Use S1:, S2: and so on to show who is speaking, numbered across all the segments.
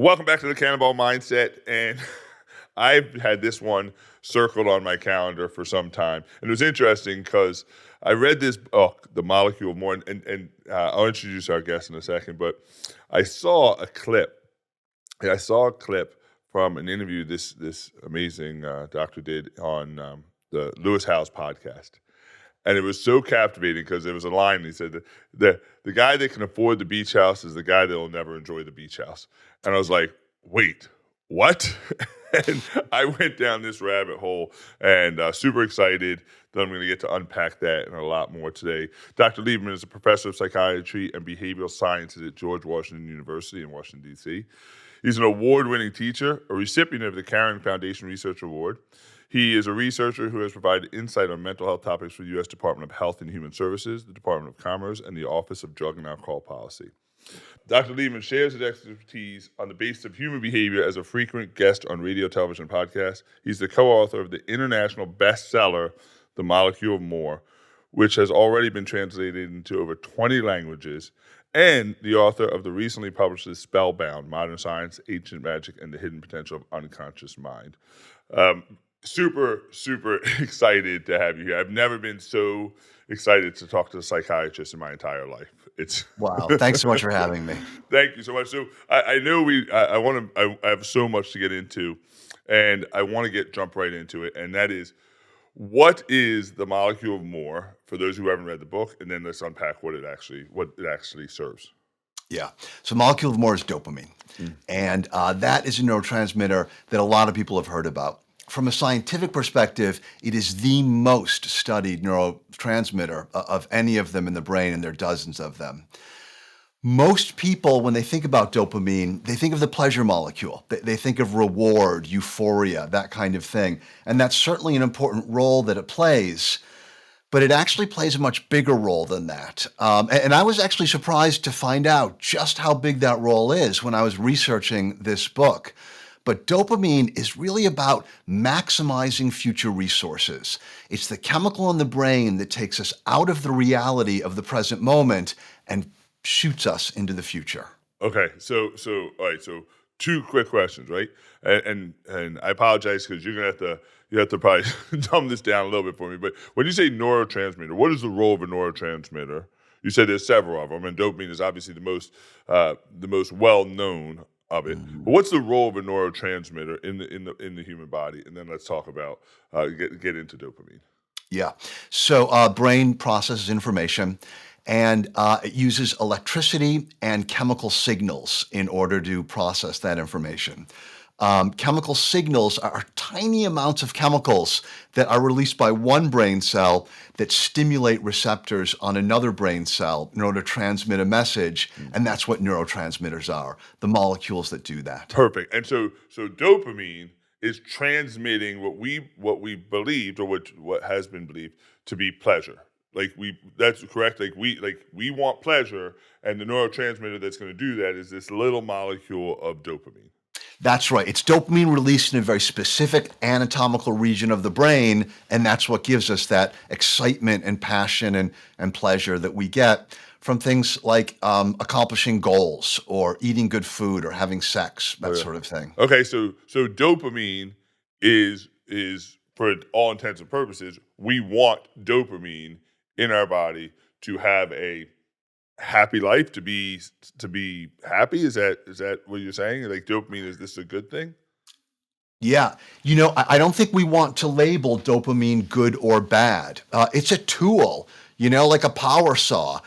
S1: Welcome back to the Cannonball Mindset, and I've had this one circled on my calendar for some time, and it was interesting because I read this book, The Molecule of More, and I'll introduce our guest in a second, but I saw a clip. I saw a clip from an interview this amazing doctor did on the Lewis Howes podcast. And it was so captivating because there was a line. He said, the guy that can afford the beach house is the guy that will never enjoy the beach house. And I was like, wait, what? And I went down this rabbit hole and super excited that I'm going to get to unpack that and a lot more today. Dr. Lieberman is a professor of psychiatry and behavioral sciences at George Washington University in Washington, D.C. He's an award-winning teacher, a recipient of the Caron Foundation Research Award. He is a researcher who has provided insight on mental health topics for the U.S. Department of Health and Human Services, the Department of Commerce, and the Office of Drug and Alcohol Policy. Dr. Lieberman shares his expertise on the basis of human behavior as a frequent guest on radio, television, and podcasts. He's the co-author of the international bestseller, The Molecule of More, which has already been translated into over 20 languages, and the author of the recently published Spellbound, Modern Science, Ancient Magic, and the Hidden Potential of Unconscious Mind. Super excited to have you here. I've never been so excited to talk to a psychiatrist in my entire life. It's
S2: Wow. Thanks so much for having me.
S1: Thank you so much. So I know I have so much to get into, and I want to jump right into it. And that is, what is the Molecule of More for those who haven't read the book? And then let's unpack what it actually serves.
S2: Yeah. So molecule of more is dopamine. And that is a neurotransmitter that a lot of people have heard about. From a scientific perspective, it is the most studied neurotransmitter of any of them in the brain, and there are dozens of them. Most people, when they think about dopamine, they think of the pleasure molecule. They think of reward, euphoria, that kind of thing. And that's certainly an important role that it plays. But it actually plays a much bigger role than that. And I was actually surprised to find out just how big that role is when I was researching this book. But dopamine is really about maximizing future resources. It's the chemical in the brain that takes us out of the reality of the present moment and shoots us into the future.
S1: Okay, so all right, so two quick questions, right? And I apologize because you have to probably dumb this down a little bit for me. But when you say neurotransmitter, what is the role of a neurotransmitter? You said there's several of them, and dopamine is obviously the most well known of it. But what's the role of a neurotransmitter in the human body? And then let's talk about get into dopamine.
S2: Yeah. So brain processes information, and it uses electricity and chemical signals in order to process that information. Chemical signals are tiny amounts of chemicals that are released by one brain cell that stimulate receptors on another brain cell in order to transmit a message, and that's what neurotransmitters are, the molecules that do that.
S1: Perfect. And so dopamine is transmitting what we believed, or what has been believed to be pleasure. That's correct. We want pleasure, and the neurotransmitter that's going to do that is this little molecule of dopamine.
S2: That's right. It's dopamine released in a very specific anatomical region of the brain, and that's what gives us that excitement and passion and pleasure that we get from things like accomplishing goals or eating good food or having sex, that sort of thing.
S1: Okay, so dopamine is for all intents and purposes, we want dopamine in our body to have a happy life, to be happy. Is that what you're saying? Like, dopamine, is this a good thing?
S2: Yeah. I don't think we want to label dopamine good or bad. It's a tool, like a power saw.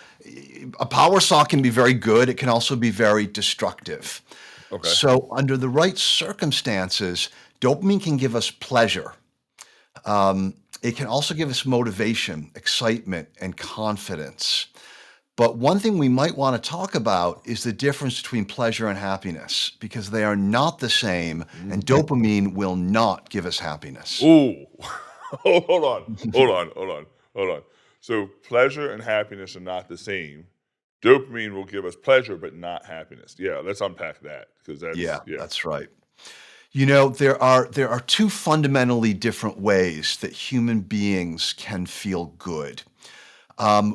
S2: A power saw can be very good. It can also be very destructive.
S1: Okay.
S2: So under the right circumstances, dopamine can give us pleasure. It can also give us motivation, excitement, and confidence. But one thing we might want to talk about is the difference between pleasure and happiness, because they are not the same, and dopamine will not give us happiness.
S1: Ooh, hold on. So pleasure and happiness are not the same. Dopamine will give us pleasure, but not happiness. Yeah, let's unpack that, because
S2: That's right. There are two fundamentally different ways that human beings can feel good.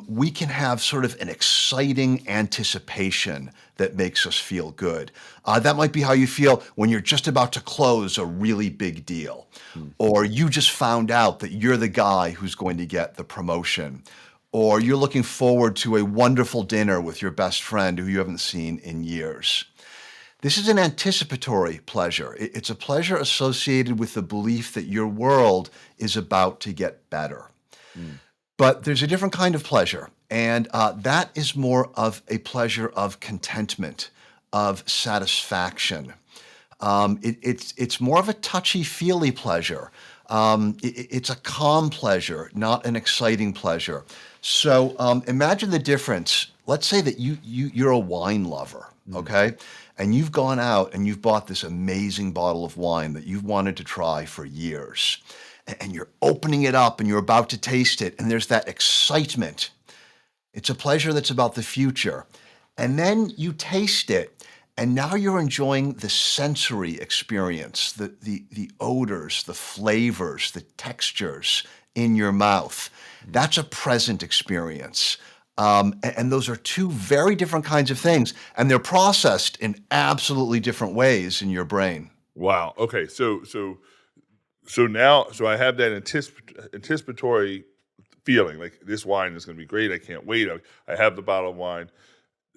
S2: We can have sort of an exciting anticipation that makes us feel good. That might be how you feel when you're just about to close a really big deal, or you just found out that you're the guy who's going to get the promotion, or you're looking forward to a wonderful dinner with your best friend who you haven't seen in years. This is an anticipatory pleasure. It's a pleasure associated with the belief that your world is about to get better. But there's a different kind of pleasure, and that is more of a pleasure of contentment, of satisfaction. It's more of a touchy-feely pleasure. It's a calm pleasure, not an exciting pleasure. So imagine the difference. Let's say that you're a wine lover, okay? And you've gone out and you've bought this amazing bottle of wine that you've wanted to try for years. And you're opening it up and you're about to taste it, and there's that excitement. It's a pleasure that's about the future. And then you taste it, and now you're enjoying the sensory experience, the odors, the flavors, the textures in your mouth. That's a present experience. And those are two very different kinds of things, and they're processed in absolutely different ways in your brain.
S1: Wow. Okay. So I have that anticipatory feeling like this wine is going to be great. I can't wait. I have the bottle of wine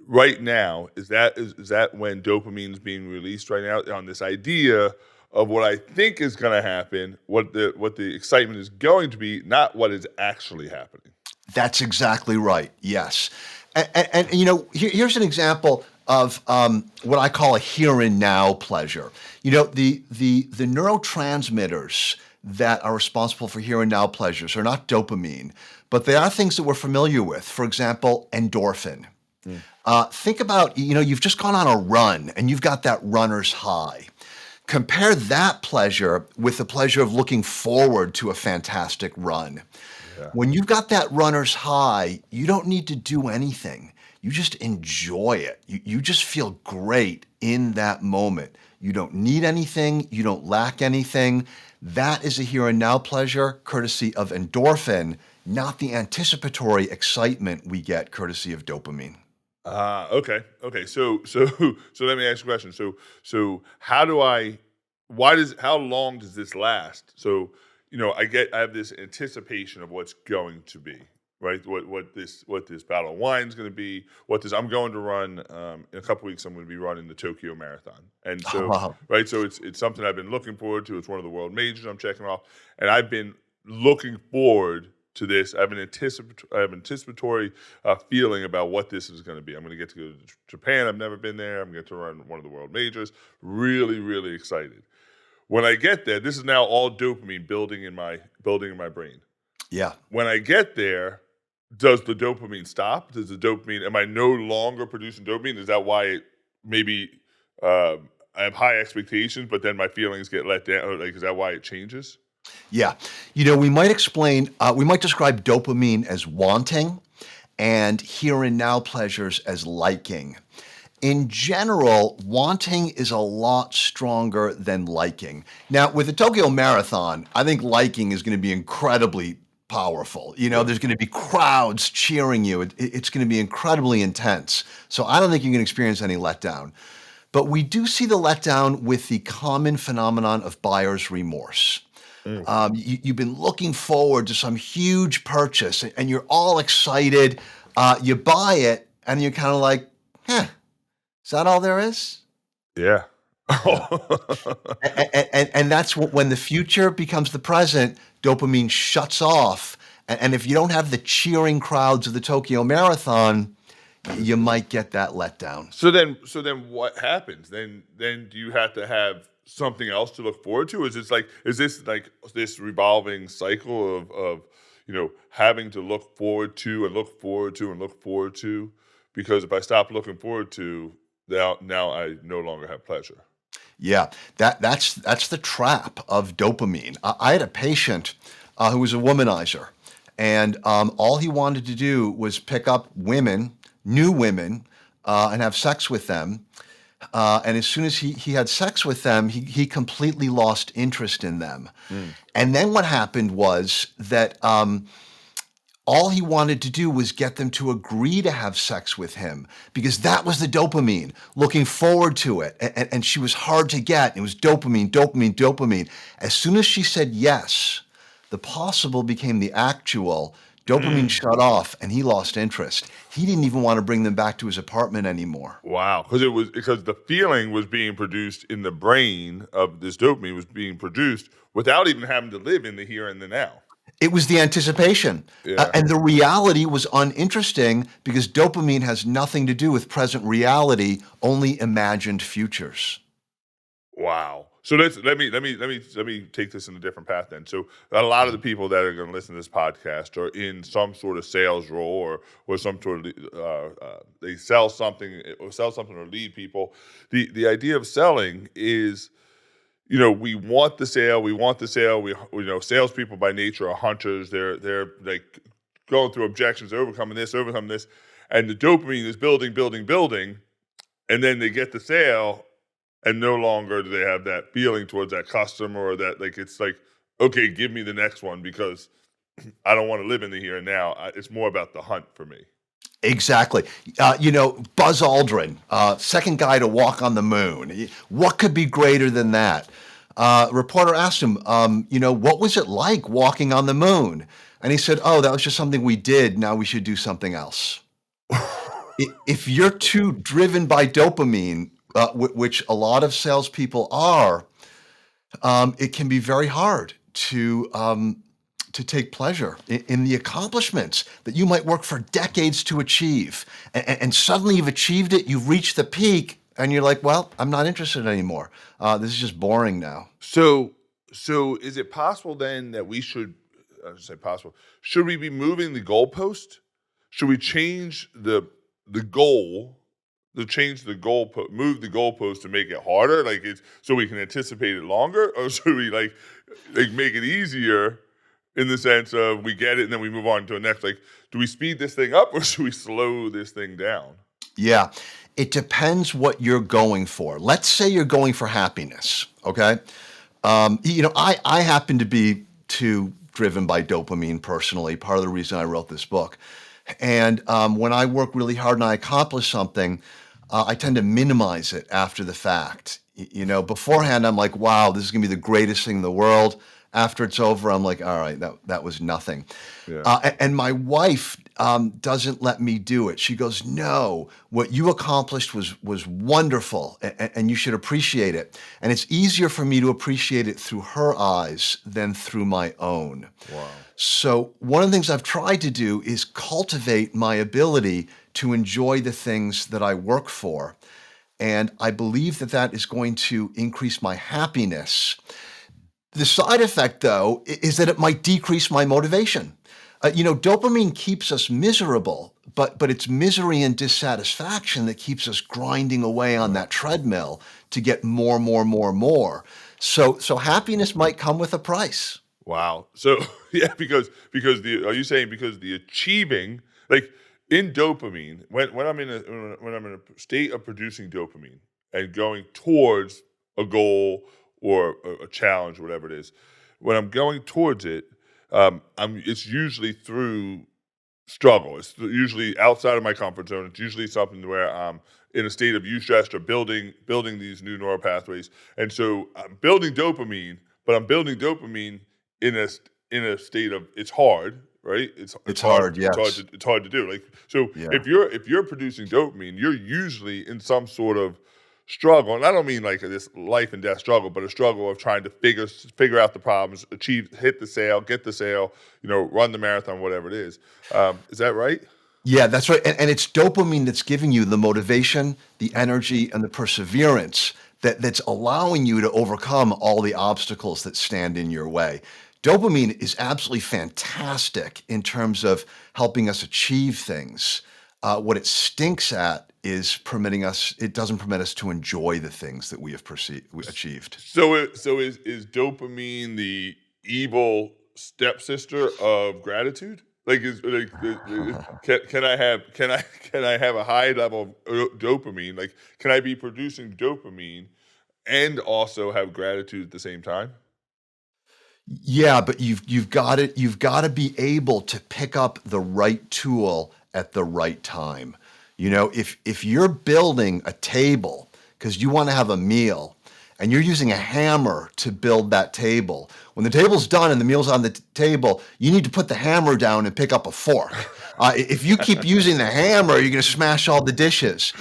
S1: right now. Is that when dopamine is being released right now on this idea of what I think is going to happen, what the excitement is going to be, not what is actually happening.
S2: That's exactly right. Yes. And here's an example of what I call a here and now pleasure. The neurotransmitters that are responsible for here and now pleasures are not dopamine, but they are things that we're familiar with. For example, endorphin. Think about, you've just gone on a run and you've got that runner's high. Compare that pleasure with the pleasure of looking forward to a fantastic run.
S1: Yeah.
S2: When you've got that runner's high, you don't need to do anything. You just enjoy it. You just feel great in that moment. You don't need anything. You don't lack anything. That is a here and now pleasure, courtesy of endorphin, not the anticipatory excitement we get courtesy of dopamine.
S1: Okay. So let me ask you a question. So how long does this last? So, I have this anticipation of what's going to be, right? What this bottle of wine is going to be, I'm going to run, in a couple weeks, I'm going to be running the Tokyo Marathon. And so,
S2: Wow.
S1: right. So it's something I've been looking forward to. It's one of the world majors I'm checking off. And I've been looking forward to this. I have an anticipatory feeling about what this is going to be. I'm going to get to go to Japan. I've never been there. I'm going to get to run one of the world majors. Really, really excited. When I get there, this is now all dopamine building in my brain.
S2: Yeah.
S1: When I get there, does the dopamine stop? Am I no longer producing dopamine? Is that why I have high expectations, but then my feelings get let down? Like, is that why it changes?
S2: Yeah. We might describe dopamine as wanting and here and now pleasures as liking. In general, wanting is a lot stronger than liking. Now, with the Tokyo Marathon, I think liking is going to be incredibly powerful. There's going to be crowds cheering you. It's going to be incredibly intense. So I don't think you can experience any letdown. But we do see the letdown with the common phenomenon of buyer's remorse. You've been looking forward to some huge purchase and you're all excited. You buy it and you're kind of like, is that all there is?
S1: Yeah.
S2: And that's when the future becomes the present, dopamine shuts off. And if you don't have the cheering crowds of the Tokyo Marathon, you might get that letdown.
S1: So then what happens? Then do you have to have something else to look forward to? Is this like this revolving cycle of having to look forward to and look forward to and look forward to? Because if I stop looking forward to, now I no longer have pleasure.
S2: Yeah, that's the trap of dopamine. I had a patient who was a womanizer, and all he wanted to do was pick up women, new women, and have sex with them. And as soon as he had sex with them, he completely lost interest in them. And then what happened was that All he wanted to do was get them to agree to have sex with him because that was the dopamine, looking forward to it. And she was hard to get. It was dopamine, dopamine, dopamine. As soon as she said yes, the possible became the actual. Dopamine
S1: Mm.
S2: shut off and he lost interest. He didn't even want to bring them back to his apartment anymore.
S1: Wow, because the feeling was being produced in the brain of this dopamine was being produced without even having to live in the here and the now.
S2: It was the anticipation.
S1: Yeah.
S2: And the reality was uninteresting because dopamine has nothing to do with present reality, only imagined futures.
S1: Wow. So let me take this in a different path then. So a lot of the people that are going to listen to this podcast are in some sort of sales role or some sort of they sell something or lead people. The idea of selling is, we want the sale. We want the sale. We salespeople by nature are hunters. They're like going through objections, they're overcoming this, and the dopamine is building, building, building, and then they get the sale, and no longer do they have that feeling towards that customer or that it's like, okay, give me the next one because I don't want to live in the here and now. It's more about the hunt for me.
S2: Exactly. Buzz Aldrin, second guy to walk on the moon. What could be greater than that? Reporter asked him, what was it like walking on the moon? And he said, oh, that was just something we did. Now we should do something else. If you're too driven by dopamine, which a lot of salespeople are, it can be very hard to take pleasure in the accomplishments that you might work for decades to achieve. And suddenly you've achieved it, you've reached the peak, and you're like, well, I'm not interested anymore. This is just boring now.
S1: So is it possible then that we should, I should say possible, should we be moving the goalpost? Should we change the goal, move the goalpost to make it harder, so we can anticipate it longer, or should we like make it easier in the sense of we get it and then we move on to the next? Like, do we speed this thing up or should we slow this thing down?
S2: Yeah, it depends what you're going for. Let's say you're going for happiness, okay? I happen to be too driven by dopamine personally, part of the reason I wrote this book. And when I work really hard and I accomplish something, I tend to minimize it after the fact. Beforehand, I'm like, wow, this is going to be the greatest thing in the world. After it's over, I'm like, all right, that was nothing.
S1: Yeah.
S2: And my wife doesn't let me do it. She goes, no, what you accomplished was wonderful, and you should appreciate it. And it's easier for me to appreciate it through her eyes than through my own.
S1: Wow.
S2: So one of the things I've tried to do is cultivate my ability to enjoy the things that I work for. And I believe that is going to increase my happiness. The side effect, though, is that it might decrease my motivation. Dopamine keeps us miserable, but it's misery and dissatisfaction that keeps us grinding away on that treadmill to get more, more, more, more. So happiness might come with a price.
S1: Wow. So yeah, are you saying because the achieving, like in dopamine, when I'm in a state of producing dopamine and going towards a goal or a challenge, whatever it is, when I'm going towards it, it's usually through struggle. It's usually outside of my comfort zone. It's usually something where I'm in a state of eustress or building these new neural pathways. And so I'm building dopamine, but I'm building dopamine in a state of it's hard, right?
S2: It's hard, yes.
S1: It's hard to do. Like, so
S2: Yeah.
S1: if you're producing dopamine, you're usually in some sort of struggle, and I don't mean like this life and death struggle, but a struggle of trying to figure out the problems, hit the sale, get the sale, run the marathon, whatever it is. Is that right?
S2: Yeah, that's right. And it's dopamine that's giving you the motivation, the energy, and the perseverance that's allowing you to overcome all the obstacles that stand in your way. Dopamine is absolutely fantastic in terms of helping us achieve things. What it stinks at is it doesn't permit us to enjoy the things that we have achieved.
S1: So is dopamine the evil stepsister of gratitude? Like, can I have a high level of dopamine? Like, can I be producing dopamine and also have gratitude at the same time?
S2: Yeah, but you've got to be able to pick up the right tool at the right time. If you're building a table because you want to have a meal and you're using a hammer to build that table, when the table's done and the meal's on the table, you need to put the hammer down and pick up a fork. If you keep using the hammer, you're going to smash all the dishes.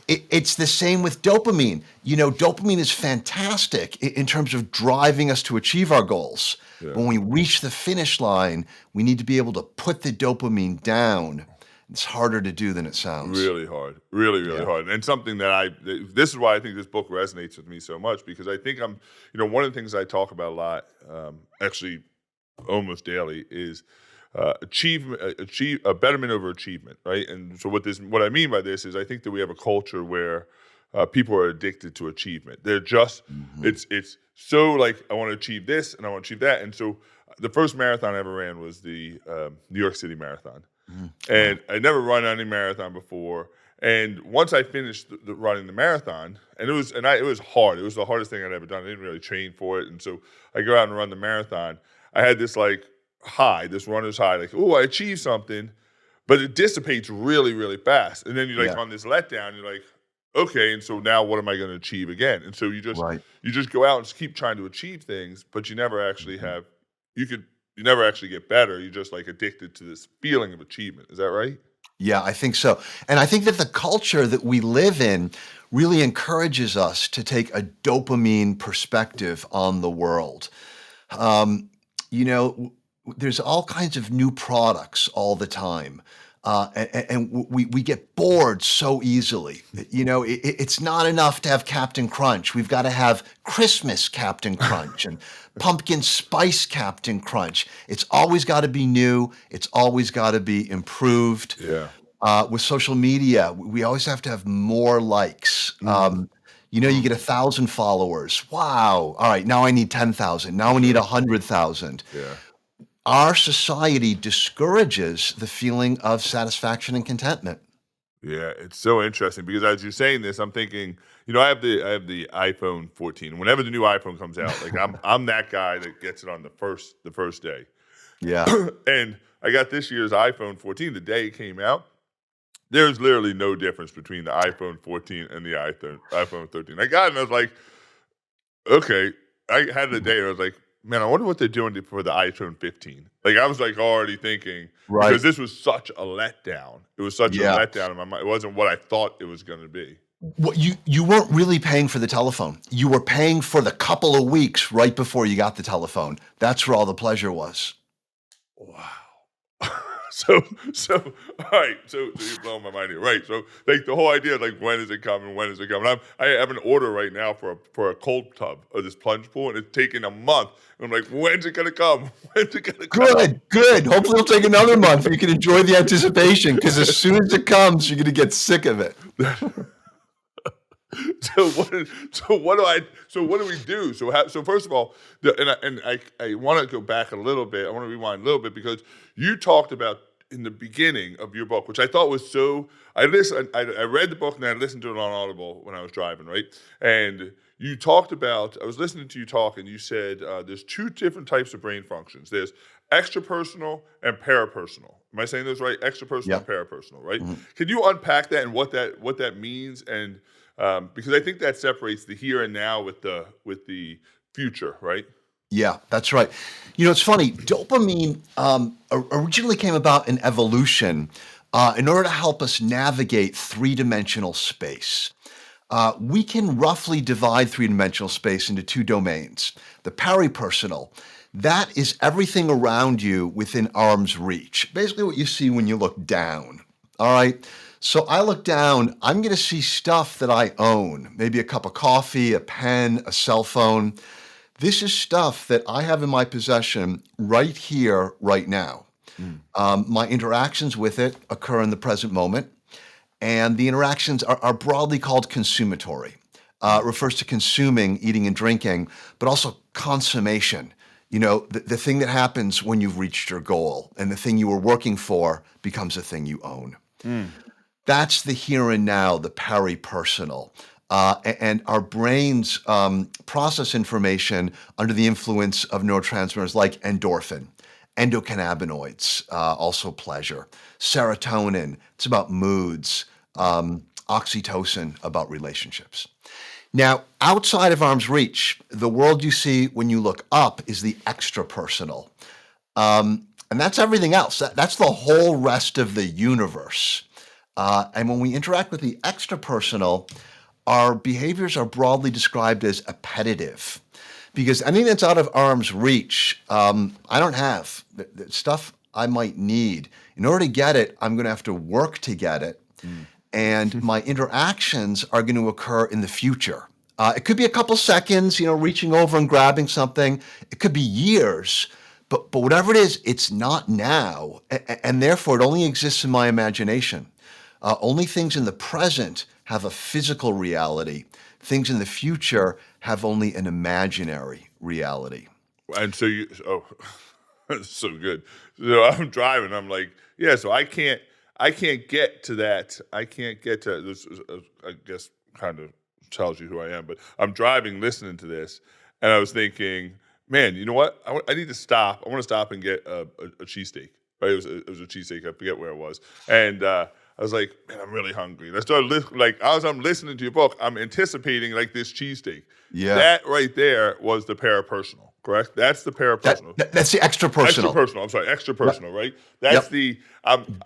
S2: It's the same with dopamine. Dopamine is fantastic in terms of driving us to achieve our goals.
S1: Yeah.
S2: When we reach the finish line, we need to be able to put the dopamine down. It's harder to do than it sounds.
S1: Really hard, really, really
S2: Yeah.
S1: hard. And something that this is why I think this book resonates with me so much, because I think one of the things I talk about a lot, actually almost daily, is a betterment over achievement, right? And so what I mean by this is I think that we have a culture where people are addicted to achievement. They're just, it's so like, I want to achieve this and I want to achieve that. And so the first marathon I ever ran was the New York City Marathon. And I'd never run any marathon before. And once I finished running the marathon, and it was hard. It was the hardest thing I'd ever done. I didn't really train for it. And so I go out and run the marathon. I had this like high, this runner's high, like, oh, I achieved something, but it dissipates really, really fast. And then you're like on this letdown, you're like, okay, and so now what am I going to achieve again? And so you just go out and just keep trying to achieve things, but you never actually you never actually get better. You're just like addicted to this feeling of achievement. Is that right?
S2: Yeah, I think so. And I think that the culture that we live in really encourages us to take a dopamine perspective on the world. Um, there's all kinds of new products all the time. And we get bored so easily. It's not enough to have Captain Crunch. We've got to have Christmas Captain Crunch and pumpkin spice Captain Crunch. It's always got to be new. It's always got to be improved.
S1: Yeah.
S2: With social media, we always have to have more likes. You get 1,000 followers. Wow. All right, now I need 10,000. Now I need 100,000.
S1: Yeah.
S2: Our society discourages the feeling of satisfaction and contentment.
S1: Yeah, it's so interesting because as you're saying this, I'm thinking, I have the iPhone 14. Whenever the new iPhone comes out, like I'm that guy that gets it on the first day.
S2: Yeah.
S1: And I got this year's iPhone 14 the day it came out. There's literally no difference between the iPhone 14 and the iPhone 13. I got it and I was like, okay. I had it a day and I was like, man, I wonder what they're doing for the iPhone 15. Like I was like already thinking,
S2: Right.
S1: because this was such a letdown. It was such a letdown in my mind. It wasn't what I thought it was going to be.
S2: Well, you weren't really paying for the telephone. You were paying for the couple of weeks right before you got the telephone. That's where all the pleasure was.
S1: Wow. So all right. So you're blowing my mind here, right? So like the whole idea, like when is it coming? When is it coming? I have an order right now for a cold tub of this plunge pool, and it's taking a month. And I'm like, when's it gonna come? When's it gonna come?
S2: Good. Hopefully it'll take another month, but you can enjoy the anticipation because as soon as it comes, you're gonna get sick of it.
S1: So what do we do? So first of all, I want to go back a little bit. I want to rewind a little bit because you talked about in the beginning of your book, which I thought was so. I read the book and I listened to it on Audible when I was driving, right? And you talked about. I was listening to you talk, and you said there's two different types of brain functions. There's extrapersonal and parapersonal. Am I saying those right? Extrapersonal and parapersonal, right? Mm-hmm. Can you unpack that and what that means and because I think that separates the here and now with the future, right?
S2: Yeah, that's right. It's funny. Dopamine originally came about in evolution in order to help us navigate three-dimensional space. We can roughly divide three-dimensional space into two domains. The peripersonal, that is everything around you within arm's reach. Basically what you see when you look down, all right? So I look down, I'm going to see stuff that I own, maybe a cup of coffee, a pen, a cell phone. This is stuff that I have in my possession right here, right now. My interactions with it occur in the present moment, and the interactions are broadly called consummatory. It refers to consuming, eating and drinking, but also consummation. The thing that happens when you've reached your goal and the thing you were working for becomes a thing you own. That's the here and now, the peripersonal. and our brains process information under the influence of neurotransmitters like endorphin, endocannabinoids, also pleasure, serotonin, it's about moods, oxytocin, about relationships. Now, outside of arm's reach, the world you see when you look up is the extrapersonal. And that's everything else. That's the whole rest of the universe. And when we interact with the extrapersonal, our behaviors are broadly described as appetitive. Because anything that's out of arm's reach, I don't have. The stuff I might need. In order to get it, I'm going to have to work to get it. And my interactions are going to occur in the future. It could be a couple seconds, reaching over and grabbing something. It could be years. But whatever it is, it's not now. And therefore, it only exists in my imagination. Only things in the present have a physical reality. Things in the future have only an imaginary reality.
S1: And so that's so good. So I'm driving. I'm like, yeah. So I can't get to that. I can't get to this. I guess kind of tells you who I am. But I'm driving, listening to this, and I was thinking, man, you know what? I need to stop. I want to stop and get a cheesesteak. Right? It was a cheesesteak. I forget where it was, and I was like, man, I'm really hungry. And I started as I'm listening to your book, I'm anticipating like this cheesesteak.
S2: Yeah.
S1: That right there was the parapersonal, correct? That's the parapersonal.
S2: That's the extrapersonal.
S1: Extrapersonal. I'm sorry, extrapersonal, right? That's the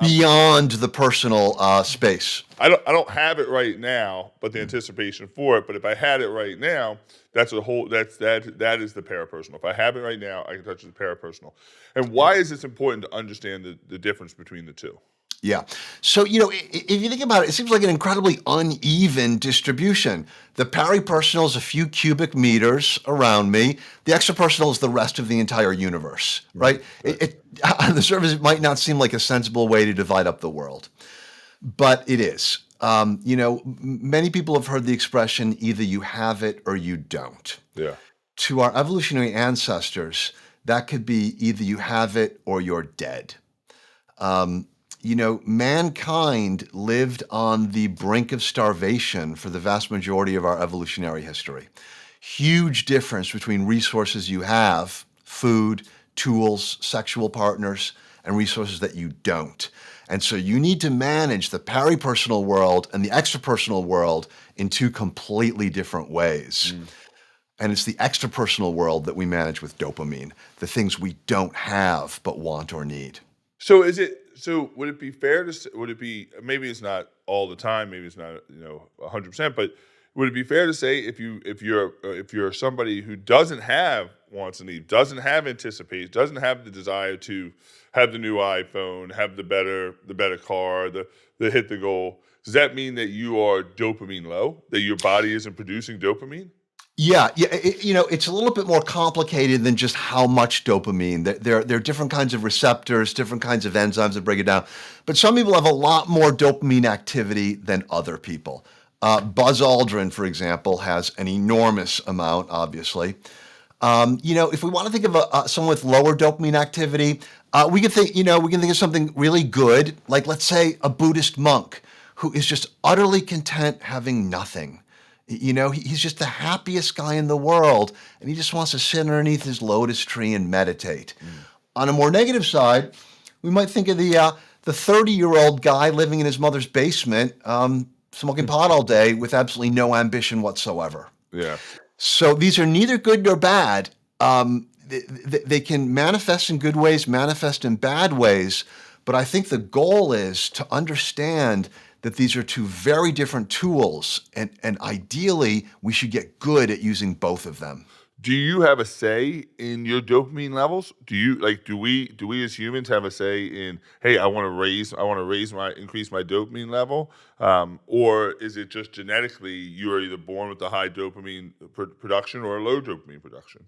S2: beyond the personal space.
S1: I don't have it right now, but the anticipation for it. But if I had it right now, that is the parapersonal. If I have it right now, I can touch the parapersonal. And why is it important to understand the difference between the two?
S2: Yeah. So, if you think about it, it seems like an incredibly uneven distribution. The peripersonal is a few cubic meters around me. The extrapersonal is the rest of the entire universe, right? It on the surface, it might not seem like a sensible way to divide up the world, but it is. Many people have heard the expression, either you have it or you don't.
S1: Yeah.
S2: To our evolutionary ancestors, that could be either you have it or you're dead. Mankind lived on the brink of starvation for the vast majority of our evolutionary history. Huge difference between resources you have, food, tools, sexual partners, and resources that you don't. And so you need to manage the peripersonal world and the extrapersonal world in two completely different ways. And it's the extrapersonal world that we manage with dopamine, the things we don't have but want or need.
S1: So would it be fair to say, maybe it's not all the time, maybe it's not 100%, but would it be fair to say if you're somebody who doesn't have wants and needs, doesn't have anticipation, doesn't have the desire to have the new iPhone, have the better car, the hit the goal, does that mean that you are dopamine low, that your body isn't producing dopamine?
S2: Yeah. It's a little bit more complicated than just how much dopamine. There are different kinds of receptors, different kinds of enzymes that break it down. But some people have a lot more dopamine activity than other people. Buzz Aldrin, for example, has an enormous amount, obviously. If we want to think of someone with lower dopamine activity, we can think of something really good, like let's say a Buddhist monk who is just utterly content having nothing. He's just the happiest guy in the world, and he just wants to sit underneath his lotus tree and meditate. On a more negative side, we might think of the 30-year-old guy living in his mother's basement, smoking pot all day with absolutely no ambition whatsoever.
S1: Yeah.
S2: So these are neither good nor bad. They can manifest in good ways, manifest in bad ways, but I think the goal is to understand that these are two very different tools, and ideally, we should get good at using both of them.
S1: Do you have a say in your dopamine levels? Do we as humans have a say in, hey, I want to increase my dopamine level? Or is it just genetically you are either born with a high dopamine production or a low dopamine production?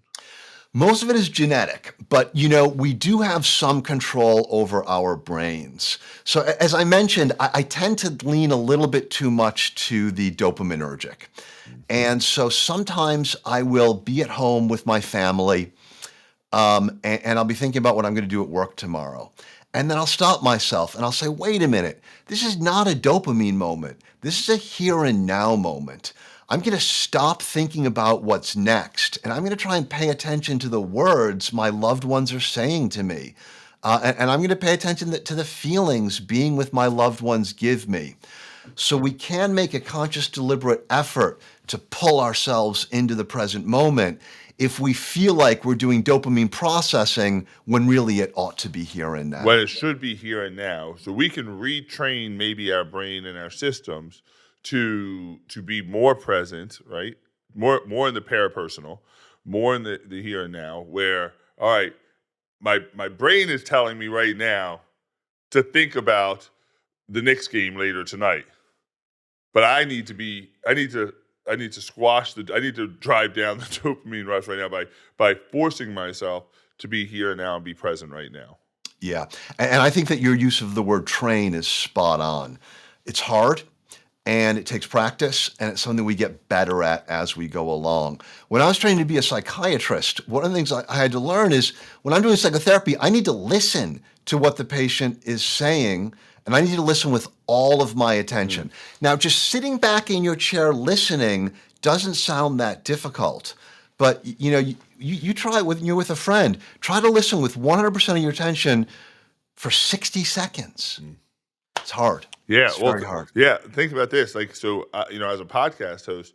S2: Most of it is genetic, but we do have some control over our brains. So as I mentioned, I tend to lean a little bit too much to the dopaminergic. And so sometimes I will be at home with my family, and I'll be thinking about what I'm going to do at work tomorrow. And then I'll stop myself and I'll say, wait a minute, this is not a dopamine moment. This is a here and now moment. I'm going to stop thinking about what's next, and I'm going to try and pay attention to the words my loved ones are saying to me. And I'm going to pay attention to the feelings being with my loved ones give me. So we can make a conscious, deliberate effort to pull ourselves into the present moment if we feel like we're doing dopamine processing when really it ought to be here and now.
S1: When it should be here and now. So we can retrain maybe our brain and our systems to be more present, right? More in the parapersonal, more in the here and now, where, all right, my brain is telling me right now to think about the Knicks game later tonight. But I need to squash I need to drive down the dopamine rush right now by forcing myself to be here and now and be present right now.
S2: Yeah. And I think that your use of the word train is spot on. It's hard and it takes practice, and it's something we get better at as we go along. When I was training to be a psychiatrist, one of the things I had to learn is when I'm doing psychotherapy, I need to listen to what the patient is saying, and I need to listen with all of my attention. Now, just sitting back in your chair listening doesn't sound that difficult. But you try it when you're with a friend. Try to listen with 100% of your attention for 60 seconds. It's hard.
S1: Yeah,
S2: it's very hard.
S1: Yeah, think about this. Like, so as a podcast host,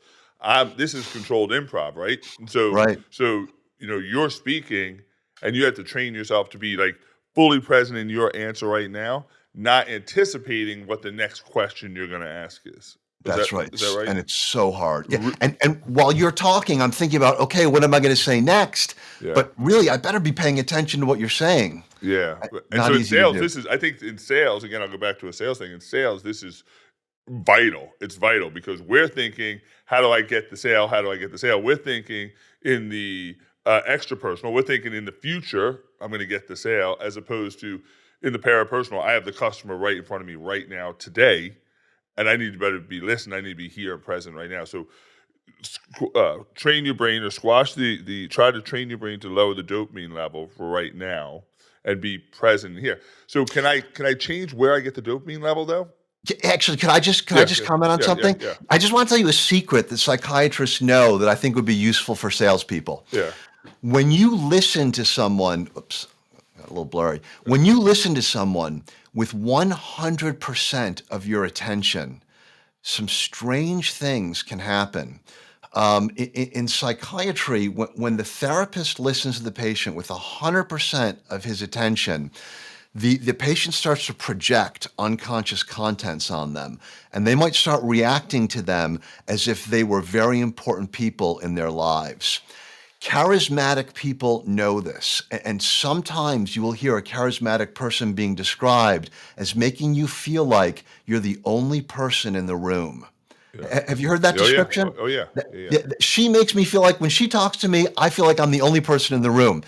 S1: this is controlled improv, right? So,
S2: Right.
S1: So you're speaking, and you have to train yourself to be like fully present in your answer right now, not anticipating what the next question you're going to ask is.
S2: That's right.
S1: Is that right?
S2: And it's so hard. Yeah. And while you're talking, I'm thinking about, okay, what am I going to say next?
S1: Yeah.
S2: But really, I better be paying attention to what you're saying.
S1: Yeah. And
S2: Not
S1: so in
S2: easy to
S1: sales,
S2: do.
S1: I think in sales, again, I'll go back to a sales thing. In sales, this is vital. It's vital because we're thinking, how do I get the sale? How do I get the sale? We're thinking in the extra personal. We're thinking in the future, I'm going to get the sale, as opposed to in the parapersonal, I have the customer right in front of me right now today, and I need to better be listening. I need to be here and present right now. So train your brain, or try to train your brain to lower the dopamine level for right now and be present here. So can I change where I get the dopamine level though?
S2: Actually, can I just comment on something?
S1: Yeah.
S2: I just want to tell you a secret that psychiatrists know that I think would be useful for salespeople.
S1: Yeah.
S2: When you listen to someone, got a little blurry. When you listen to someone with 100% of your attention, some strange things can happen. In psychiatry, when the therapist listens to the patient with 100% of his attention, the patient starts to project unconscious contents on them, and they might start reacting to them as if they were very important people in their lives. Charismatic people know this, and sometimes you will hear a charismatic person being described as making you feel like you're the only person in the room. Yeah. Have you heard that description?
S1: Oh, yeah.
S2: She makes me feel like when she talks to me, I feel like I'm the only person in the room.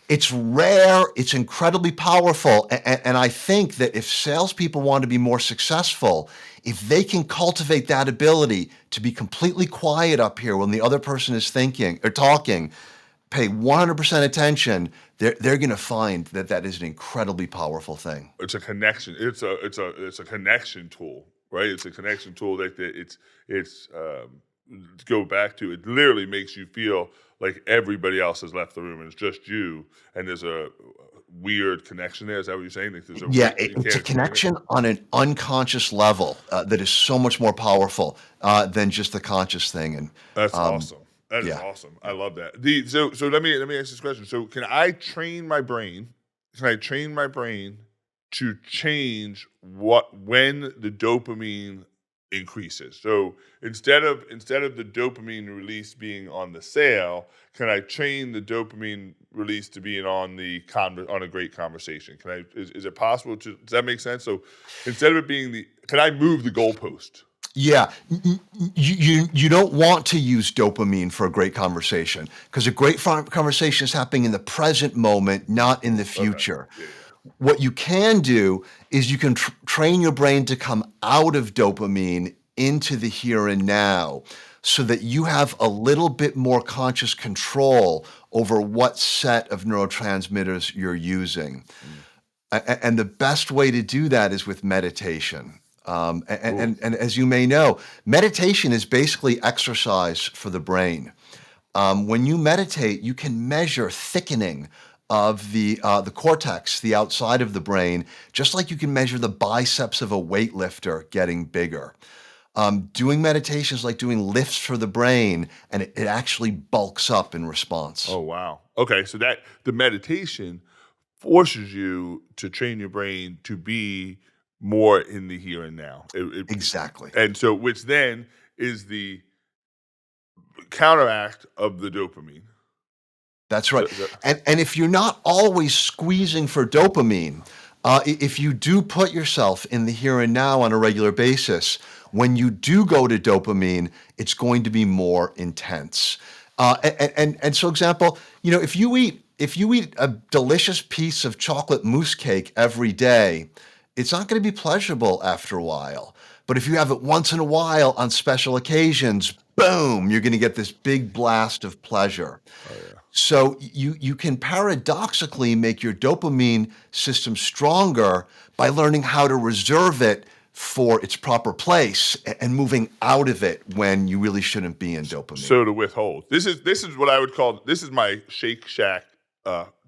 S2: It's rare, it's incredibly powerful, and I think that if salespeople want to be more successful, if they can cultivate that ability to be completely quiet up here when the other person is thinking or talking, pay 100% attention, they're going to find that is an incredibly powerful thing.
S1: It's a connection. It's a connection tool, right? It's a connection tool that it's go back to. It literally makes you feel like everybody else has left the room and it's just you, and there's a weird connection there. Is that what you're saying? Like
S2: It's a connection on an unconscious level that is so much more powerful than just the conscious thing. And
S1: that's awesome. That is awesome. I love that. So let me ask this question. So can I train my brain? Can I train my brain to change when the dopamine increases? So instead of the dopamine release being on the sale, can I train the dopamine release to being on a great conversation? Is it possible to? Does that make sense? So instead of it being can I move the goalpost?
S2: Yeah, you don't want to use dopamine for a great conversation, because a great conversation is happening in the present moment, not in the future. Okay. Yeah. What you can do is you can train your brain to come out of dopamine into the here and now, so that you have a little bit more conscious control over what set of neurotransmitters you're using. And the best way to do that is with meditation.
S1: Cool.
S2: And as you may know, meditation is basically exercise for the brain. When you meditate, you can measure thickening of the cortex, the outside of the brain, just like you can measure the biceps of a weightlifter getting bigger. Doing meditation is like doing lifts for the brain, and it actually bulks up in response.
S1: Oh, wow. Okay, so that the meditation forces you to train your brain to be more in the here and now.
S2: Exactly.
S1: And so, which then is the counteract of the dopamine.
S2: That's
S1: So,
S2: right. And if you're not always squeezing for dopamine, if you do put yourself in the here and now on a regular basis, when you do go to dopamine, it's going to be more intense. And so, example, if you eat a delicious piece of chocolate mousse cake every day, it's not going to be pleasurable after a while. But if you have it once in a while on special occasions, boom, you're going to get this big blast of pleasure.
S1: oh yeah.
S2: So you can paradoxically make your dopamine system stronger by learning how to reserve it for its proper place and moving out of it when you really shouldn't be in dopamine.
S1: So to withhold, this is what I would call, this is my Shake Shack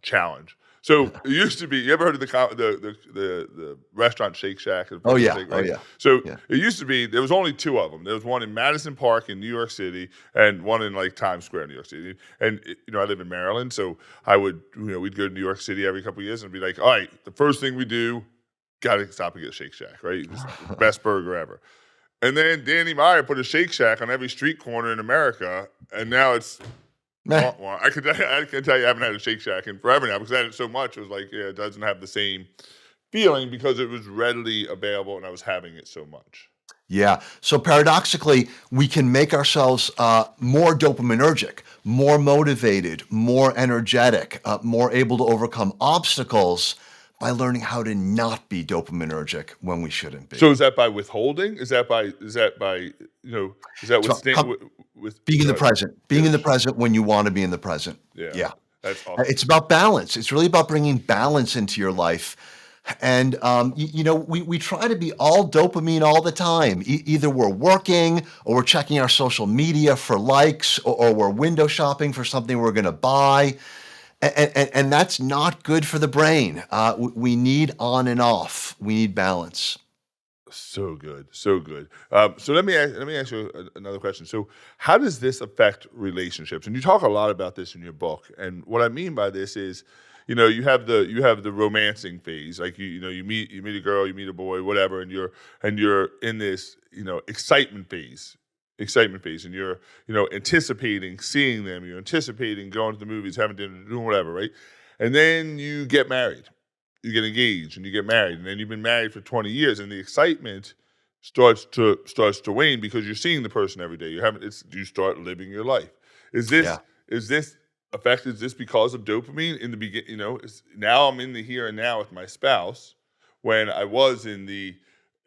S1: challenge. So it used to be. You ever heard of the restaurant Shake Shack?
S2: Oh yeah,
S1: Shake,
S2: oh
S1: right?
S2: yeah,
S1: So
S2: yeah.
S1: it used to be. There was only two of them. There was one in Madison Park in New York City, and one in like Times Square, New York City. And I live in Maryland, so I would, we'd go to New York City every couple of years and be like, all right, the first thing we do, got to stop and get a Shake Shack, right? It's the best burger ever. And then Danny Meyer put a Shake Shack on every street corner in America, and now it's
S2: Meh.
S1: well, I can tell you I haven't had a Shake Shack in forever now because I had it so much. It was like, yeah, it doesn't have the same feeling because it was readily available and I was having it so much.
S2: Yeah. So paradoxically, we can make ourselves more dopaminergic, more motivated, more energetic, more able to overcome obstacles by learning how to not be dopaminergic when we shouldn't be.
S1: So is that by withholding? Is that by is that
S2: So
S1: with
S2: being in
S1: go
S2: the
S1: ahead.
S2: present, being in the present when you want to be in the present.
S1: Yeah.
S2: Yeah.
S1: That's awesome.
S2: It's about balance. It's really about bringing balance into your life. And, we try to be all dopamine all the time. Either we're working or we're checking our social media for likes or we're window shopping for something we're going to buy. And that's not good for the brain. We need on and off. We need balance.
S1: So good, so good. So let me ask you another question. So, how does this affect relationships? And you talk a lot about this in your book. And what I mean by this is, you have the romancing phase. Like you meet a girl, you meet a boy, whatever, and you're in this excitement phase, and you're anticipating seeing them. You're anticipating going to the movies, having dinner, doing whatever, right? And then you get married, you get engaged, and you get married, and then you've been married for 20 years, and the excitement starts to wane because you're seeing the person every day. You start living your life. Is this
S2: Yeah.
S1: is this affected? Is this because of dopamine in the beginning? Now I'm in the here and now with my spouse when I was in the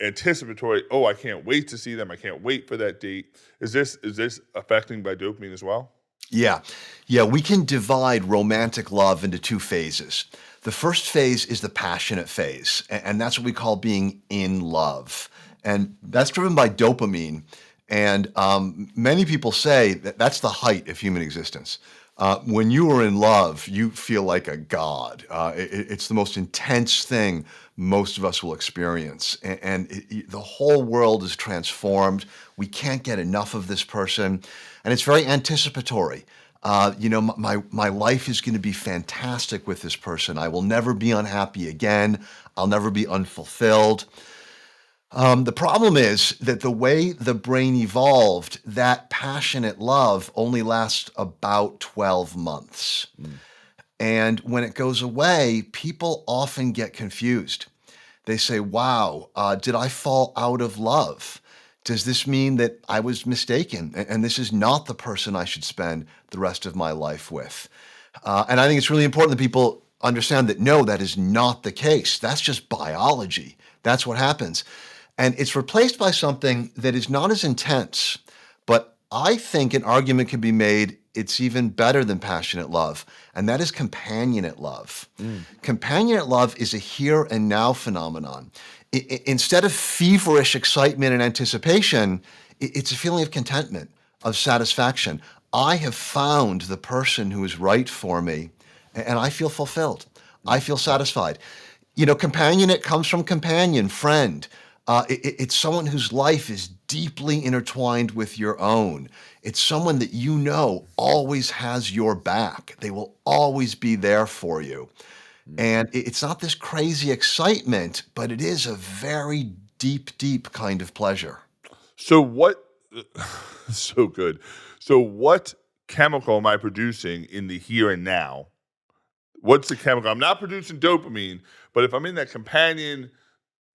S1: anticipatory. Oh, I can't wait to see them. I can't wait for that date. Is this affecting by dopamine as well?
S2: Yeah. Yeah. We can divide romantic love into two phases. The first phase is the passionate phase, and that's what we call being in love. And that's driven by dopamine. And many people say that that's the height of human existence. When you are in love, you feel like a god. It's the most intense thing most of us will experience. The whole world is transformed. We can't get enough of this person. And it's very anticipatory. My life is going to be fantastic with this person. I will never be unhappy again. I'll never be unfulfilled. The problem is that the way the brain evolved, that passionate love only lasts about 12 months.
S1: Mm.
S2: And when it goes away, people often get confused. They say, wow, did I fall out of love? Does this mean that I was mistaken and this is not the person I should spend the rest of my life with? And I think it's really important that people understand that no, that is not the case. That's just biology. That's what happens. And it's replaced by something that is not as intense, but I think an argument can be made it's even better than passionate love, and that is companionate love. Companionate love is a here and now phenomenon. Instead of feverish excitement and anticipation, it's a feeling of contentment, of satisfaction. I have found the person who is right for me, and I feel fulfilled. I feel satisfied. Companionate comes from companion, friend. It's someone whose life is deeply intertwined with your own. It's someone that always has your back. They will always be there for you. And it's not this crazy excitement, but it is a very deep, deep kind of pleasure.
S1: So what? So good. So what chemical am I producing in the here and now? What's the chemical? I'm not producing dopamine, but if I'm in that companion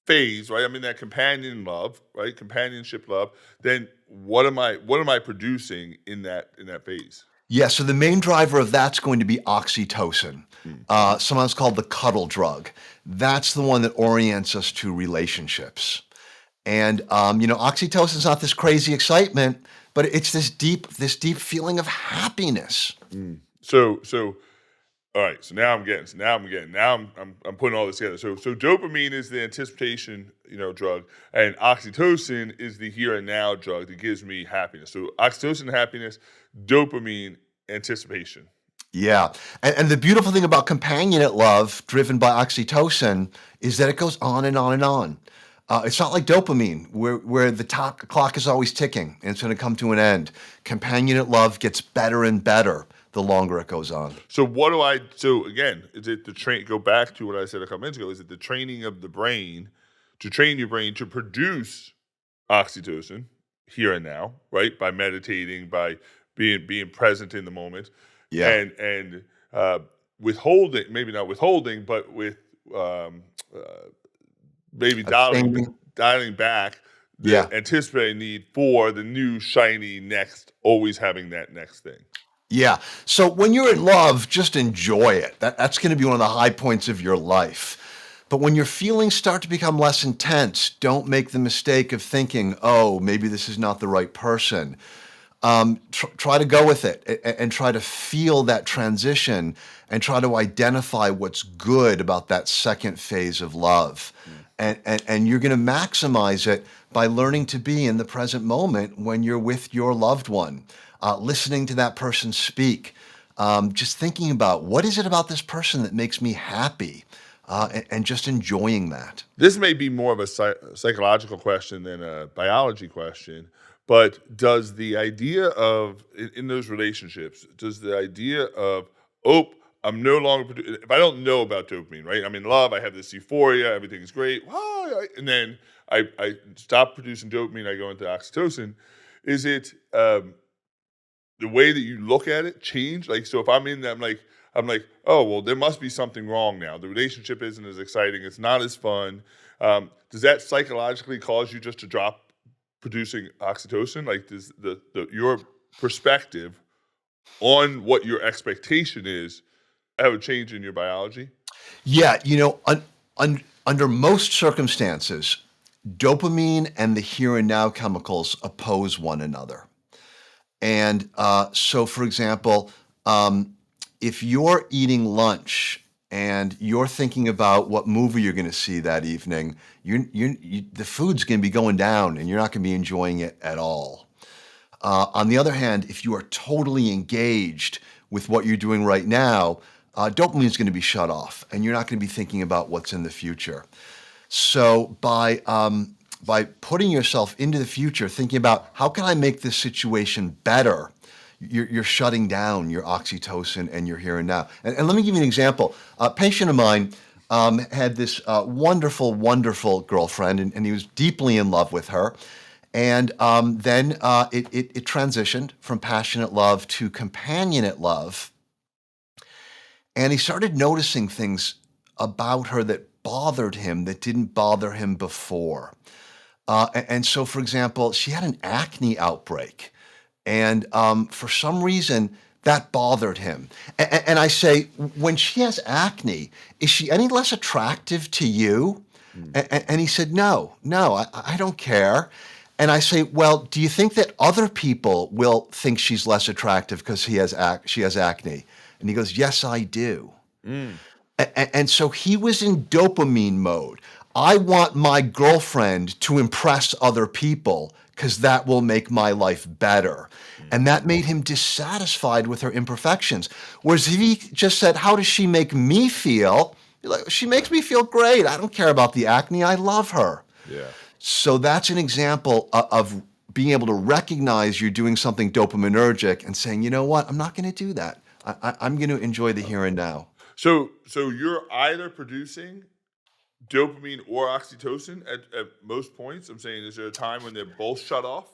S1: phase, right? I'm in that companion love, right? Companionship love. Then what am I producing in that phase?
S2: Yeah, so the main driver of that's going to be oxytocin, sometimes called the cuddle drug. That's the one that orients us to relationships. And oxytocin is not this crazy excitement, but it's this deep feeling of happiness.
S1: So all right. So now I'm putting all this together. So dopamine is the anticipation, drug, and oxytocin is the here and now drug that gives me happiness. So oxytocin, happiness, dopamine, anticipation.
S2: Yeah. And the beautiful thing about companionate love driven by oxytocin is that it goes on and on and on. It's not like dopamine where the clock is always ticking and it's going to come to an end. Companionate love gets better and better the longer it goes on.
S1: So so again, is it go back to what I said a couple minutes ago, is it the training of the brain to train your brain to produce oxytocin here and now, right? By meditating, by being present in the moment.
S2: Yeah.
S1: And withholding, maybe not withholding, but with maybe dialing back the anticipated need for the new shiny next, always having that next thing.
S2: Yeah. So when you're in love, just enjoy it. That's going to be one of the high points of your life. But when your feelings start to become less intense, don't make the mistake of thinking, oh, maybe this is not the right person. Try to go with it and try to feel that transition and try to identify what's good about that second phase of love. And you're going to maximize it by learning to be in the present moment when you're with your loved one. Listening to that person speak, just thinking about what is it about this person that makes me happy, and just enjoying that.
S1: This may be more of a psychological question than a biology question, but does the idea of, in those relationships, does the idea of, I'm no longer, if I don't know about dopamine, right? I'm in love, I have this euphoria, everything's great, and then I stop producing dopamine, I go into oxytocin. Is it the way that you look at it change? Like, so if I'm in that, I'm like, oh, well, there must be something wrong now. The relationship isn't as exciting. It's not as fun. Does that psychologically cause you just to drop producing oxytocin? Like, does your perspective on what your expectation is have a change in your biology?
S2: Yeah, under most circumstances, dopamine and the here and now chemicals oppose one another. And so, for example, if you're eating lunch and you're thinking about what movie you're going to see that evening, the food's going to be going down and you're not going to be enjoying it at all. On the other hand, if you are totally engaged with what you're doing right now, dopamine is going to be shut off and you're not going to be thinking about what's in the future. So by putting yourself into the future, thinking about how can I make this situation better, you're shutting down your oxytocin and your here and now. And let me give you an example. A patient of mine had this wonderful, wonderful girlfriend, and he was deeply in love with her. And then it transitioned from passionate love to companionate love. And he started noticing things about her that bothered him that didn't bother him before. And so, for example, she had an acne outbreak. And for some reason, that bothered him. And I say, when she has acne, is she any less attractive to you? And he said, no, I don't care. And I say, well, do you think that other people will think she's less attractive because she has acne? And he goes, yes, I do.
S1: Mm.
S2: And so he was in dopamine mode. I want my girlfriend to impress other people because that will make my life better. And that made him dissatisfied with her imperfections. Whereas if he just said, how does she make me feel? Like, she makes me feel great. I don't care about the acne. I love her.
S1: Yeah.
S2: So that's an example of being able to recognize you're doing something dopaminergic and saying, you know what, I'm not going to do that. I'm going to enjoy the here and now.
S1: So you're either producing dopamine or oxytocin at most points. I'm saying, is there a time when they're both shut off?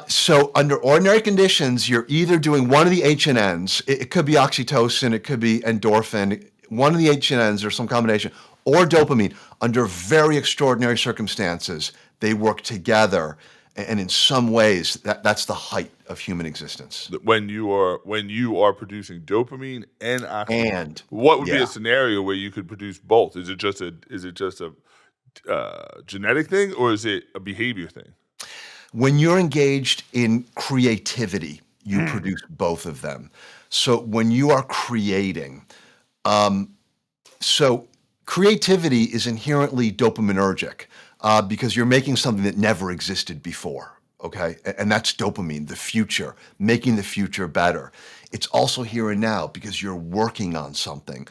S2: So under ordinary conditions, you're either doing one of the H and N's. It could be oxytocin, it could be endorphin, one of the H and N's or some combination, or dopamine. Under very extraordinary circumstances, they work together, and in some ways, that's the height of human existence.
S1: When you are producing dopamine and oxytocin,
S2: And
S1: what would be
S2: yeah.
S1: a scenario where you could produce both? Is it just a genetic thing, or is it a behavior thing?
S2: When you're engaged in creativity, you produce both of them. So when you are creating, so creativity is inherently dopaminergic because you're making something that never existed before. Okay, and that's dopamine, the future, making the future better. It's also here and now because you're working on something.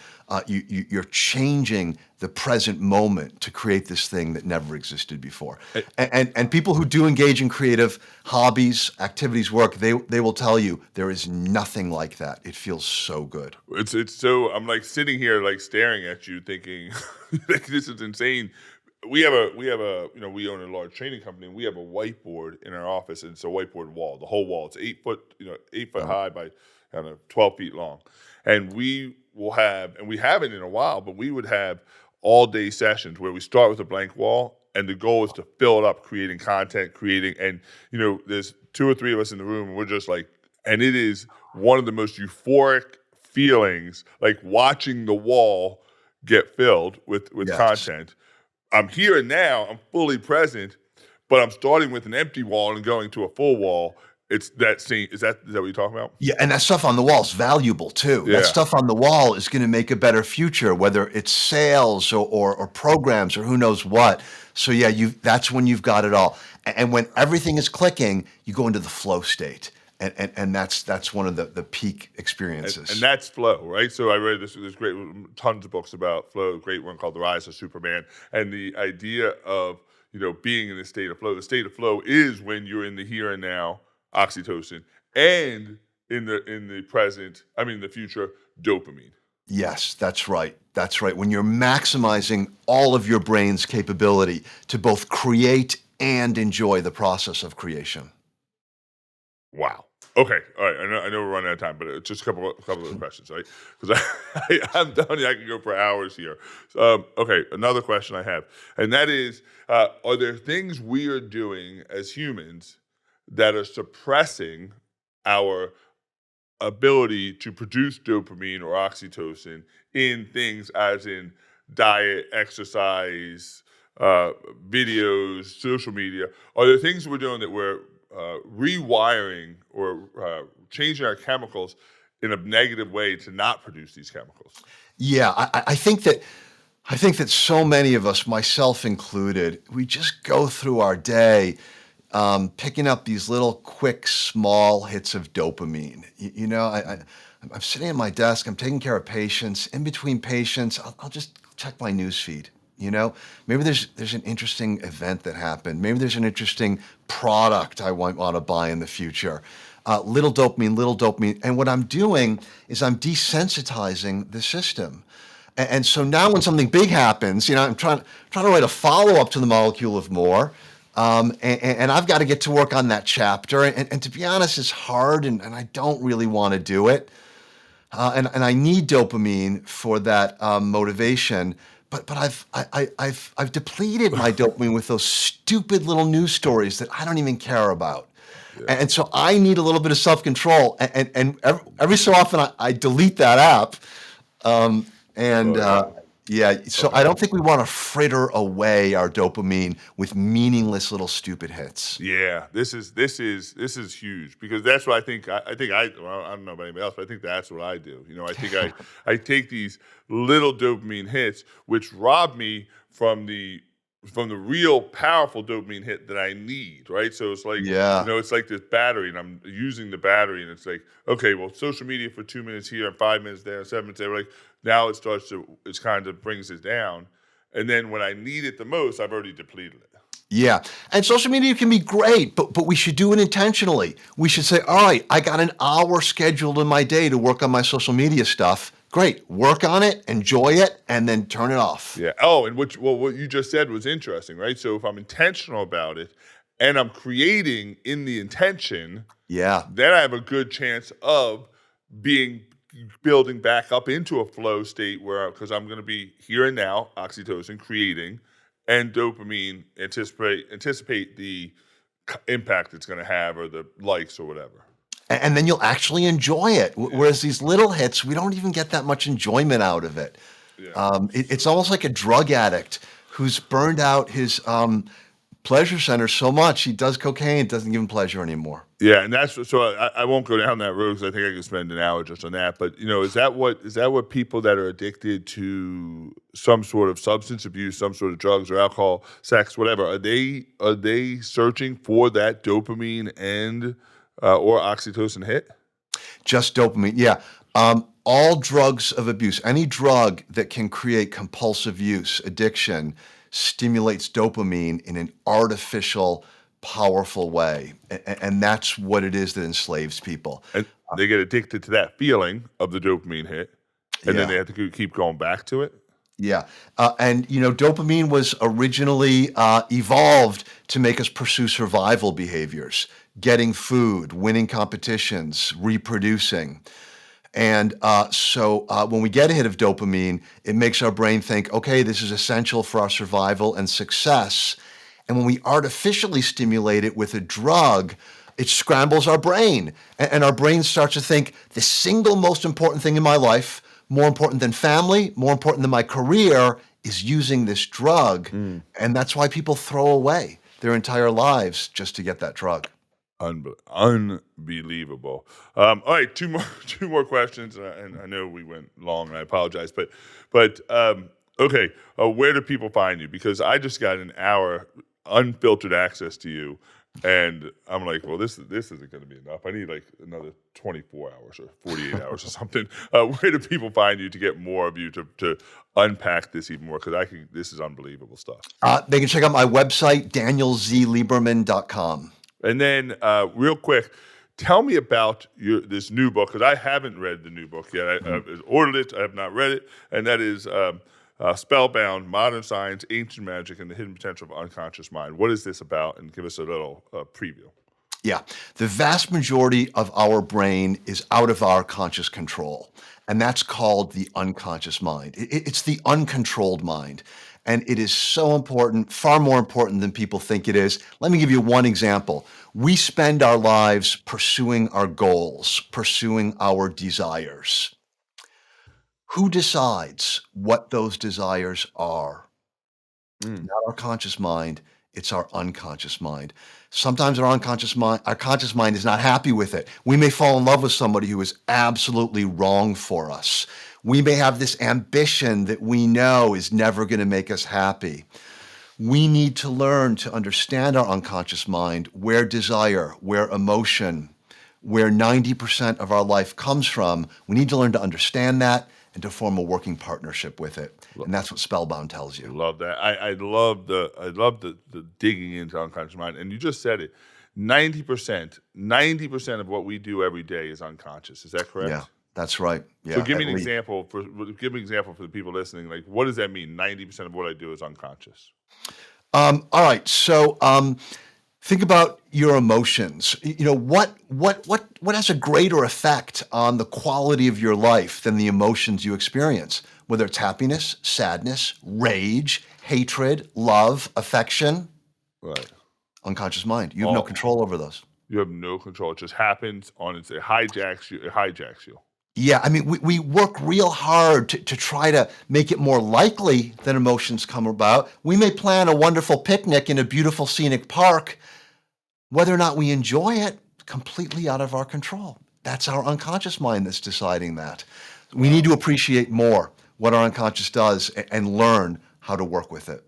S2: You're changing the present moment to create this thing that never existed before. And people who do engage in creative hobbies, activities, work, they will tell you there is nothing like that. It feels so good.
S1: It's so, I'm like sitting here like staring at you thinking like, this is insane. We have a we own a large training company, and we have a whiteboard in our office, and it's a whiteboard wall. The whole wall, it's 8 foot high by, I don't know, 12 feet long. And we will have, and we haven't in a while, but we would have all day sessions where we start with a blank wall, and the goal is to fill it up, creating content, and there's 2 or 3 of us in the room, and we're just like, and it is one of the most euphoric feelings, like watching the wall get filled with
S2: Yes.
S1: content. I'm here and now, I'm fully present, but I'm starting with an empty wall and going to a full wall. It's that same, is that what you're talking about?
S2: Yeah, and that stuff on the wall is valuable too.
S1: Yeah.
S2: That stuff on the wall is going to make a better future, whether it's sales or programs or who knows what. So yeah, that's when you've got it all. And when everything is clicking, you go into the flow state. And that's one of the peak experiences.
S1: And that's flow, right? So I read this great, tons of books about flow, a great one called The Rise of Superman. And the idea of, being in the state of flow. The state of flow is when you're in the here and now, oxytocin, and in the future, dopamine.
S2: Yes, that's right. That's right. When you're maximizing all of your brain's capability to both create and enjoy the process of creation.
S1: Wow. Okay. All right. I know we're running out of time, but it's just a couple of questions, right? Because I'm telling you, I can go for hours here. Okay. Another question I have, and that is, are there things we are doing as humans that are suppressing our ability to produce dopamine or oxytocin in things as in diet, exercise, videos, social media? Are there things we're doing that we're rewiring or changing our chemicals in a negative way to not produce these chemicals?
S2: Yeah, I think that so many of us, myself included, we just go through our day picking up these little quick, small hits of dopamine. I'm sitting at my desk, I'm taking care of patients. In between patients, I'll just check my news feed. Maybe there's an interesting event that happened. Maybe there's an interesting product I want to buy in the future. Little dopamine. And what I'm doing is I'm desensitizing the system. And so now when something big happens, I'm trying to write a follow-up to the molecule of more. And I've got to get to work on that chapter. And to be honest, it's hard, and I don't really want to do it. And I need dopamine for that motivation. But I've depleted my dopamine with those stupid little news stories that I don't even care about. Yeah. And so I need a little bit of self-control. And every so often I delete that app. Yeah, so
S1: Okay.
S2: I don't think we want to fritter away our dopamine with meaningless little stupid hits.
S1: Yeah, this is huge because that's what I don't know about anybody else, but I think that's what I do. I think I take these little dopamine hits which rob me from the real powerful dopamine hit that I need, right? So it's like,
S2: Yeah.
S1: it's like this battery and I'm using the battery and it's like, okay, well, social media for 2 minutes here and 5 minutes there and 7 minutes there, like now it's kind of brings it down. And then when I need it the most, I've already depleted it.
S2: Yeah. And social media can be great, but we should do it intentionally. We should say, all right, I got an hour scheduled in my day to work on my social media stuff. Great. Work on it, enjoy it, and then turn it off.
S1: Yeah. Oh, and what you just said was interesting, right? So if I'm intentional about it and I'm creating in the intention,
S2: Yeah.
S1: then I have a good chance of being building back up into a flow state where because I'm going to be here and now, oxytocin creating, and dopamine anticipate the impact it's going to have or the likes or whatever.
S2: And then you'll actually enjoy it. Whereas these little hits, we don't even get that much enjoyment out of it.
S1: Yeah.
S2: It's almost like a drug addict who's burned out his pleasure center so much he does cocaine, it doesn't give him pleasure anymore.
S1: Yeah, and that's so I won't go down that road because I think I could spend an hour just on that. But is that what people that are addicted to some sort of substance abuse, some sort of drugs or alcohol, sex, whatever, are they searching for that dopamine and or oxytocin hit?
S2: Just dopamine. Yeah. All drugs of abuse, any drug that can create compulsive use, addiction, stimulates dopamine in an artificial, powerful way. And that's what it is that enslaves people.
S1: And they get addicted to that feeling of the dopamine hit, and then
S2: Yeah.
S1: they have to keep going back to it.
S2: Yeah. And, dopamine was originally evolved to make us pursue survival behaviors, getting food, winning competitions, reproducing. And so when we get a hit of dopamine, it makes our brain think, okay, this is essential for our survival and success. And when we artificially stimulate it with a drug, it scrambles our brain. And our brain starts to think the single most important thing in my life, more important than family, more important than my career, is using this drug. And that's why people throw away their entire lives just to get that drug.
S1: Unbelievable. All right, two more questions, and I know we went long, and I apologize, but okay, where do people find you? Because I just got an hour unfiltered access to you, and I'm like, well, this isn't going to be enough. I need like another 24 hours or 48 hours or something. Where do people find you to get more of you to unpack this even more? Because this is unbelievable stuff.
S2: They can check out my website, danielzlieberman.com.
S1: And then, real quick, tell me about this new book, because I haven't read the new book yet. I've ordered it. I have not read it. And that is Spellbound, Modern Science, Ancient Magic, and the Hidden Potential of Unconscious Mind. What is this about? And give us a little preview.
S2: Yeah. The vast majority of our brain is out of our conscious control, and that's called the unconscious mind. It's the uncontrolled mind, and it is so important, far more important than people think it is. Let me give you one example. We spend our lives pursuing our goals, pursuing our desires. Who decides what those desires are? Not our conscious mind, it's our unconscious mind. Sometimes our conscious mind is not happy with it. We may fall in love with somebody who is absolutely wrong for us. We may have this ambition that we know is never going to make us happy. We need to learn to understand our unconscious mind, where desire, where emotion, where 90% of our life comes from. We need to learn to understand that and to form a working partnership with it. And that's what Spellbound tells you.
S1: Love that. I love the digging into unconscious mind. And you just said it. 90% of what we do every day is unconscious. Is that correct?
S2: Yeah, that's right. Yeah.
S1: So give me an
S2: least.
S1: example for the people listening. Like, what does that mean? 90% of what I do is unconscious.
S2: All right. So think about your emotions. What has a greater effect on the quality of your life than the emotions you experience? Whether it's happiness, sadness, rage, hatred, love, affection.
S1: Right.
S2: Unconscious mind. You have no control over those.
S1: You have no control. It just happens it hijacks you. It hijacks you.
S2: Yeah, I mean, we work real hard to try to make it more likely that emotions come about. We may plan a wonderful picnic in a beautiful scenic park. Whether or not we enjoy it, completely out of our control. That's our unconscious mind that's deciding that. We need
S1: Wow.
S2: to appreciate more what our unconscious does and learn how to work with it.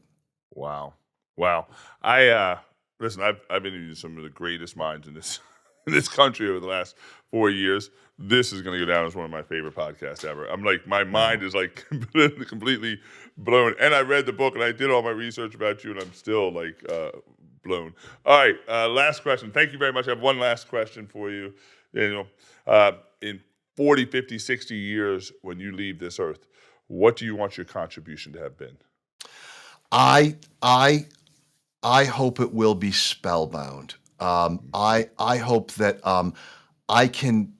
S1: Wow. Wow. I listen, I've interviewed some of the greatest minds in this in this country over the last 4 years. This is gonna go down as one of my favorite podcasts ever. I'm like, my mind
S2: Wow.
S1: is like completely blown. And I read the book and I did all my research about you, and I'm still like blown. All right, last question. Thank you very much. I have one last question for you. You know, in 40, 50, 60 years when you leave this earth, what do you want your contribution to have been?
S2: I I I hope it will be Spellbound. I hope that I can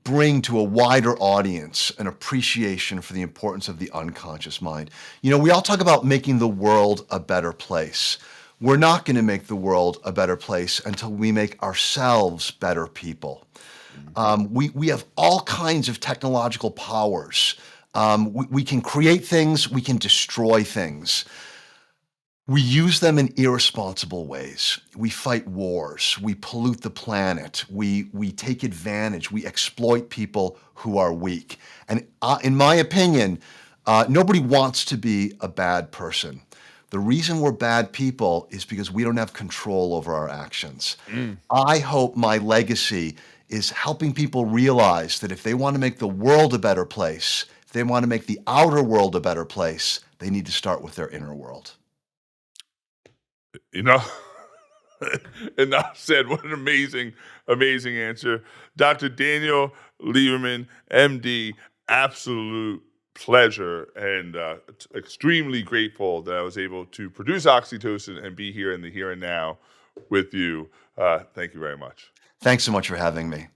S2: bring to a wider audience an appreciation for the importance of the unconscious mind. You know, we all talk about making the world a better place. We're not going to make the world a better place until we make ourselves better people.
S1: Mhm.
S2: We have all kinds of technological powers. We can create things, we can destroy things. We use them in irresponsible ways. We fight wars. We pollute the planet. We take advantage. We exploit people who are weak. And in my opinion, nobody wants to be a bad person. The reason we're bad people is because we don't have control over our actions.
S1: Mm.
S2: I hope my legacy is helping people realize that if they want to make the world a better place, if they want to make the outer world a better place, they need to start with their inner world.
S1: You know? Enough said. What an amazing, amazing answer. Dr. Daniel Lieberman, MD, absolute pleasure and extremely grateful that I was able to produce oxytocin and be here in the here and now with you. Thank you very much.
S2: Thanks so much for having me.